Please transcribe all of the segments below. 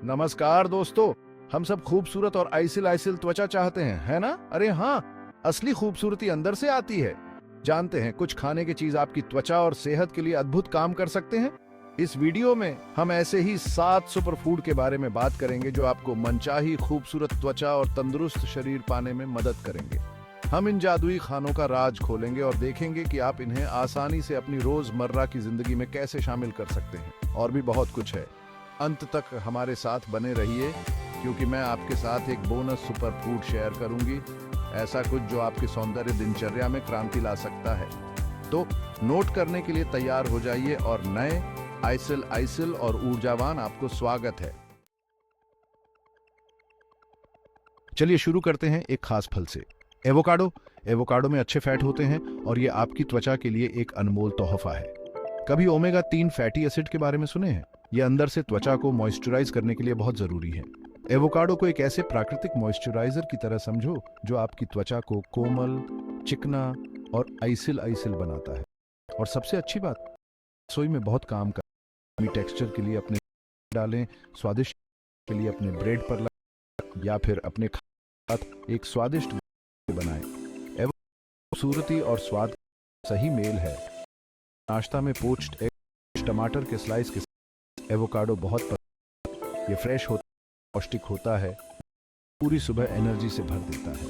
नमस्कार दोस्तों। हम सब खूबसूरत और आइसिल आइसिल त्वचा चाहते हैं, है ना? अरे हाँ, असली खूबसूरती अंदर से आती है। जानते हैं कुछ खाने की चीज आपकी त्वचा और सेहत के लिए अद्भुत काम कर सकते हैं। इस वीडियो में हम ऐसे ही 7 सुपर फूड के बारे में बात करेंगे जो आपको मनचाही खूबसूरत त्वचा और तंदुरुस्त शरीर पाने में मदद करेंगे। हम इन जादुई खानों का राज खोलेंगे और देखेंगे कि आप इन्हें आसानी से अपनी रोजमर्रा की जिंदगी में कैसे शामिल कर सकते हैं। और भी बहुत कुछ है। अंत तक हमारे साथ बने रहिए क्योंकि मैं आपके साथ एक बोनस सुपर फूड शेयर करूंगी, ऐसा कुछ जो आपके सौंदर्य दिनचर्या में क्रांति ला सकता है। तो नोट करने के लिए तैयार हो जाइए और नए आइसिल आइसिल और ऊर्जावान आपको स्वागत है। चलिए शुरू करते हैं एक खास फल से, एवोकाडो। एवोकाडो में अच्छे फैट होते हैं और ये आपकी त्वचा के लिए एक अनमोल तोहफा है। कभी ओमेगा 3 फैटी एसिड के बारे में सुने हैं? ये अंदर से त्वचा को मॉइस्चराइज करने के लिए बहुत जरूरी है। एवोकाडो को एक ऐसे प्राकृतिक मॉइस्चराइजर की तरह समझो जो आपकी त्वचा को कोमल, चिकना और आइसिल आइसिल बनाता है। और सबसे अच्छी बात, रसोई में बहुत काम करता है। टेक्सचर के लिए अपने डालें, स्वादिष्ट के लिए अपने ब्रेड पर लगाएं या फिर अपने साथ एक स्वादिष्ट बनाएं। खूबसूरती और स्वाद सही मेल है। नाश्ता में पोच्ड एग, टमाटर के स्लाइस के एवोकाडो बहुत पसंद। ये फ्रेश होता है, पौष्टिक होता है, पूरी सुबह एनर्जी से भर देता है।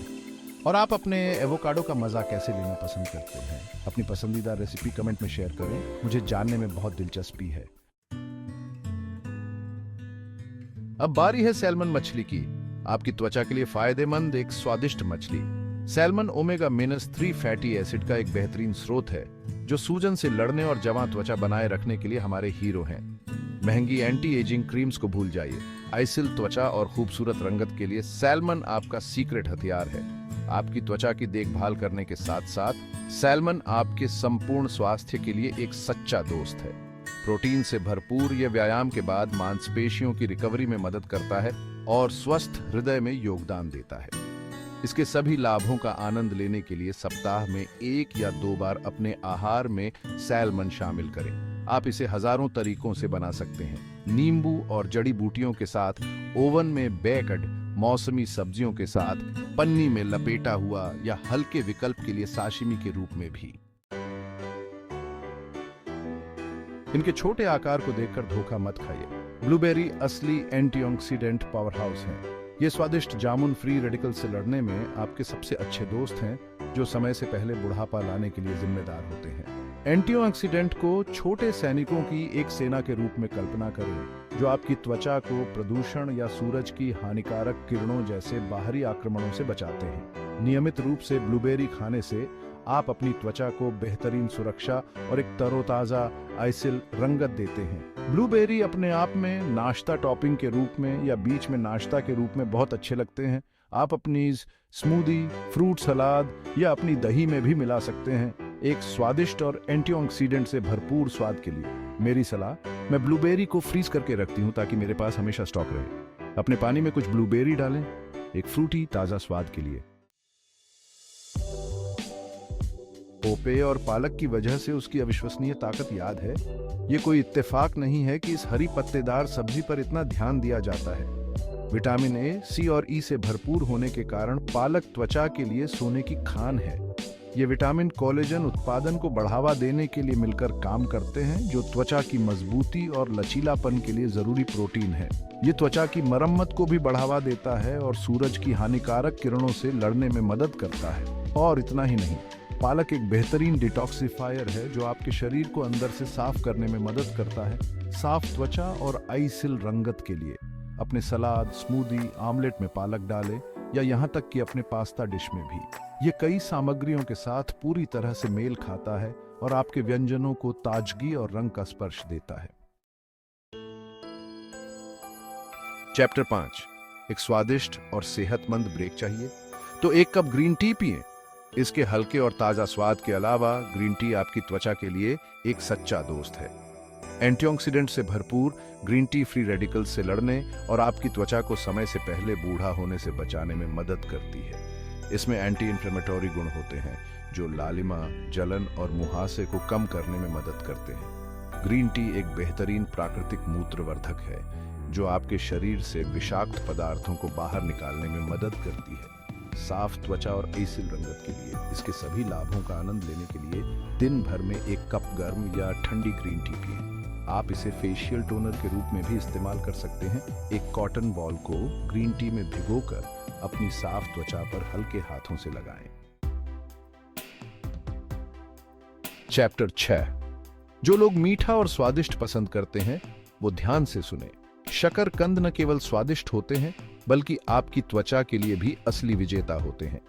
और आप अपने एवोकाडो का मजा कैसे लेना पसंद करते हैं? अपनी पसंदीदा रेसिपी कमेंट में शेयर करें, मुझे जानने में बहुत दिलचस्पी है। अब बारी है सैल्मन मछली की। आपकी त्वचा के लिए फायदेमंद एक स्वादिष्ट मछली। सैल्मन ओमेगा -3 फैटी एसिड का एक बेहतरीन स्रोत है जो सूजन से लड़ने और जवां त्वचा बनाए रखने के लिए हमारे हीरो हैं। महंगी एंटी एजिंग क्रीम्स को भूल जाइए। आइसिल त्वचा और खूबसूरत रंगत के लिए सैल्मन आपका सीक्रेट हथियार है। आपकी त्वचा की देखभाल करने के साथ साथ सैल्मन आपके संपूर्ण स्वास्थ्य के लिए एक सच्चा दोस्त है। प्रोटीन से भरपूर यह व्यायाम के बाद मांसपेशियों की रिकवरी में मदद करता है और स्वस्थ हृदय में योगदान देता है। इसके सभी लाभों का आनंद लेने के लिए सप्ताह में 1 या 2 बार अपने आहार में सैल्मन शामिल करें। आप इसे हजारों तरीकों से बना सकते हैं। नींबू और जड़ी बूटियों के साथ, ओवन में बेक्ड, मौसमी सब्जियों के साथ, पन्नी में लपेटा हुआ या हल्के विकल्प के लिए साशिमी के रूप में भी। इनके छोटे आकार को देखकर धोखा मत खाइए। ब्लूबेरी असली एंटीऑक्सीडेंट पावरहाउस है। ये स्वादिष्ट जामुन फ्री रेडिकल से लड़ने में आपके सबसे अच्छे दोस्त हैं जो समय से पहले बुढ़ापा लाने के लिए जिम्मेदार होते हैं। एंटीऑक्सीडेंट को छोटे सैनिकों की एक सेना के रूप में कल्पना करें जो आपकी त्वचा को प्रदूषण या सूरज की हानिकारक किरणों जैसे बाहरी आक्रमणों से बचाते हैं। नियमित रूप से ब्लूबेरी खाने से आप अपनी त्वचा को बेहतरीन सुरक्षा और एक तरोताजा आइसिल रंगत देते हैं। ब्लूबेरी अपने आप में नाश्ता टॉपिंग के रूप में या बीच में नाश्ता के रूप में बहुत अच्छे लगते हैं। आप अपनी स्मूदी, फ्रूट सलाद या अपनी दही में भी मिला सकते हैं। एक स्वादिष्ट और एंटीऑक्सीडेंट से भरपूर स्वाद के लिए मेरी सलाह, मैं ब्लूबेरी को फ्रीज करके रखती हूँ ताकि मेरे पास हमेशा स्टॉक रहे। अपने पानी में कुछ ब्लूबेरी डालें, एक फ्रूटी ताजा स्वाद के लिए। पोपे और पालक की वजह से उसकी अविश्वसनीय ताकत याद है। ये कोई इत्तेफाक नहीं है कि इस हरी पत्तेदार सब्जी पर इतना ध्यान दिया जाता है। विटामिन ए, सी और ई से भरपूर होने के कारण पालक त्वचा के लिए सोने की खान है। ये विटामिन कोलेजन उत्पादन को बढ़ावा देने के लिए मिलकर काम करते हैं जो त्वचा की मजबूती और लचीलापन के लिए जरूरी प्रोटीन है। ये त्वचा की मरम्मत को भी बढ़ावा देता है और सूरज की हानिकारक किरणों से लड़ने में मदद करता है। और इतना ही नहीं, पालक एक बेहतरीन डिटॉक्सिफायर है जो आपके शरीर को अंदर से साफ करने में मदद करता है। साफ त्वचा और आइसिल रंगत के लिए अपने सलाद, स्मूदी, आमलेट में पालक डालें या यहाँ तक कि अपने पास्ता डिश में भी। ये कई सामग्रियों के साथ पूरी तरह से मेल खाता है और आपके व्यंजनों को ताजगी और रंग का स्पर्श देता है। चैप्टर 5, एक स्वादिष्ट और सेहतमंद ब्रेक चाहिए तो 1 कप ग्रीन टी पिएं। इसके हल्के और ताजा स्वाद के अलावा ग्रीन टी आपकी त्वचा के लिए एक सच्चा दोस्त है। एंटीऑक्सीडेंट से भरपूर ग्रीन टी फ्री रेडिकल्स से लड़ने और आपकी त्वचा को समय से पहले बूढ़ा होने से बचाने में मदद करती है। इसमें एंटी इन्फ्लेमेटरी गुण होते हैं जो लालिमा, जलन और मुहासे को कम करने में मदद करते हैं। ग्रीन टी एक बेहतरीन प्राकृतिक मूत्रवर्धक है जो आपके शरीर से विषाक्त पदार्थों को बाहर निकालने में मदद करती है। साफ त्वचा और एसिल रंगत के लिए इसके सभी लाभों का आनंद लेने के लिए दिन भर में 1 कप गर्म या ठंडी ग्रीन टी पिएं। आप इसे फेशियल टोनर के रूप में भी इस्तेमाल कर सकते हैं। एक कॉटन बॉल को ग्रीन टी में भिगोकर अपनी साफ त्वचा पर हल्के हाथों से लगाएं। चैप्टर 6। जो लोग मीठा और स्वादिष्ट पसंद करते हैं वो ध्यान से सुने। शकरकंद न केवल स्वादिष्ट होते हैं बल्कि आपकी त्वचा के लिए भी असली विजेता होते हैं।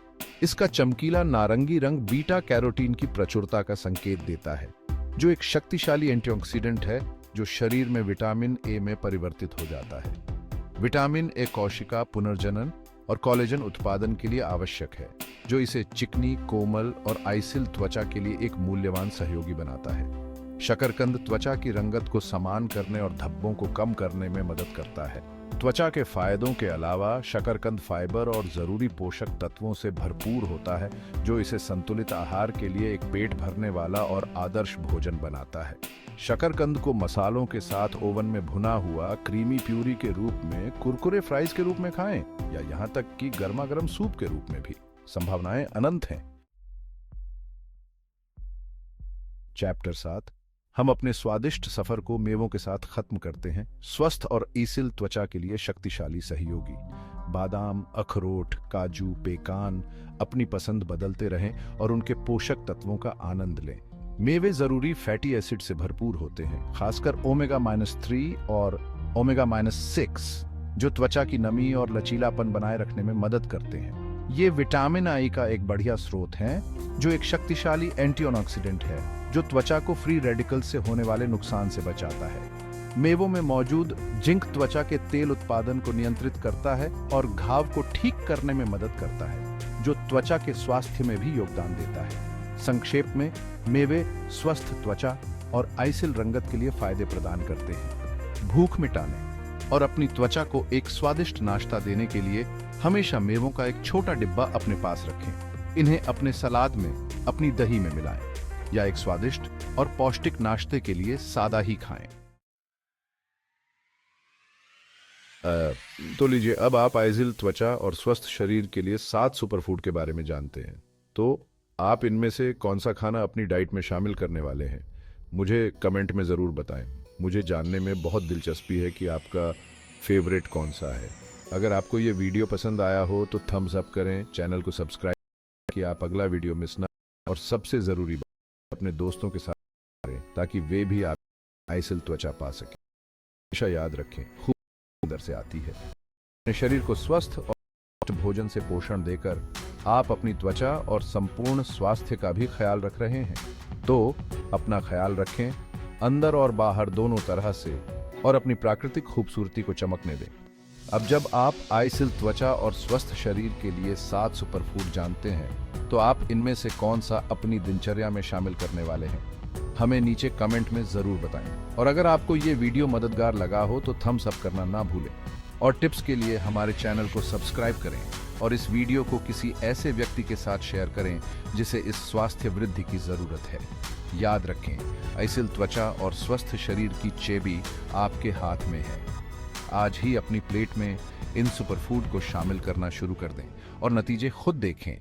इसका चमकीला नारंगी रंग बीटा कैरोटीन की प्रचुरता का संकेत देता है, जो एक शक्तिशाली एंटीऑक्सीडेंट है जो शरीर में विटामिन ए में परिवर्तित हो जाता है। विटामिन ए कोशिका पुनर्जनन और कोलेजन उत्पादन के लिए आवश्यक है, जो इसे चिकनी, कोमल और आइसिल त्वचा के लिए एक मूल्यवान सहयोगी बनाता है। शकरकंद त्वचा की रंगत को समान करने और धब्बों को कम करने में मदद करता है। त्वचा के फायदों के अलावा शकरकंद फाइबर और जरूरी पोषक तत्वों से भरपूर होता है, जो इसे संतुलित आहार के लिए एक पेट भरने वाला और आदर्श भोजन बनाता है। शकरकंद को मसालों के साथ ओवन में भुना हुआ क्रीमी प्यूरी के रूप में, कुरकुरे फ्राइज के रूप में खाएं या यहाँ तक कि गर्मा गर्म सूप के रूप में भी। संभावनाएं अनंत हैं। चैप्टर 7। हम अपने स्वादिष्ट सफर को मेवों के साथ खत्म करते हैं। स्वस्थ और एसिल त्वचा के लिए शक्तिशाली सहयोगी बादाम, अखरोट, काजू, पेकान अपनी पसंद बदलते रहें और उनके पोषक तत्वों का आनंद लें। मेवे फैटी एसिड से भरपूर होते हैं, खासकर ओमेगा-3 और ओमेगा-6, जो त्वचा की नमी और लचीलापन बनाए रखने में मदद करते हैं। ये विटामिन आई का एक बढ़िया स्रोत है, जो एक शक्तिशाली एंटीऑक्सीडेंट है जो त्वचा को फ्री रेडिकल से होने वाले नुकसान से बचाता है। मेवों में मौजूद जिंक त्वचा के तेल उत्पादन को नियंत्रित करता है और घाव को ठीक करने में मदद करता है, जो त्वचा के स्वास्थ्य में भी योगदान देता है। संक्षेप में, मेवे स्वस्थ त्वचा और आइसिल रंगत के लिए फायदे प्रदान करते हैं। भूख मिटाने और अपनी त्वचा को एक स्वादिष्ट नाश्ता देने के लिए हमेशा मेवों का एक छोटा डिब्बा अपने पास रखें। इन्हें अपने सलाद में, अपनी दही में मिलाएं या एक स्वादिष्ट और पौष्टिक नाश्ते के लिए सादा ही खाएं। तो लीजिए, अब आप आइसिल त्वचा और स्वस्थ शरीर के लिए 7 सुपरफूड के बारे में जानते हैं। तो आप इनमें से कौन सा खाना अपनी डाइट में शामिल करने वाले हैं? मुझे कमेंट में ज़रूर बताएं। मुझे जानने में बहुत दिलचस्पी है कि आपका फेवरेट कौन सा है। अगर आपको ये वीडियो पसंद आया हो तो थम्स अप करें, चैनल को सब्सक्राइब कि आप अगला वीडियो मिस ना, और सबसे ज़रूरी बात, अपने दोस्तों के साथ करें ताकि वे भी आप आइसिल त्वचा पा सकें। हमेशा याद रखें, खूब अंदर से आती है। अपने शरीर को स्वस्थ और भोजन से पोषण देकर आप अपनी त्वचा और संपूर्ण स्वास्थ्य का भी ख्याल रख रहे हैं। तो अपना ख्याल रखें, अंदर और बाहर दोनों तरह से, और अपनी प्राकृतिक खूबसूरती को चमकने दें। अब जब आप आइसिल त्वचा और स्वस्थ शरीर के लिए 7 सुपरफूड जानते हैं, तो आप इनमें से कौन सा अपनी दिनचर्या में शामिल करने वाले हैं? हमें नीचे कमेंट में जरूर बताएं। और अगर आपको ये वीडियो मददगार लगा हो तो थम्स अप करना ना भूलें। और टिप्स के लिए हमारे चैनल को सब्सक्राइब करें और इस वीडियो को किसी ऐसे व्यक्ति के साथ शेयर करें जिसे इस स्वास्थ्य वृद्धि की जरूरत है। याद रखें, आइसिल त्वचा और स्वस्थ शरीर की चाबी आपके हाथ में है। आज ही अपनी प्लेट में इन सुपरफूड को शामिल करना शुरू कर दें और नतीजे खुद देखें।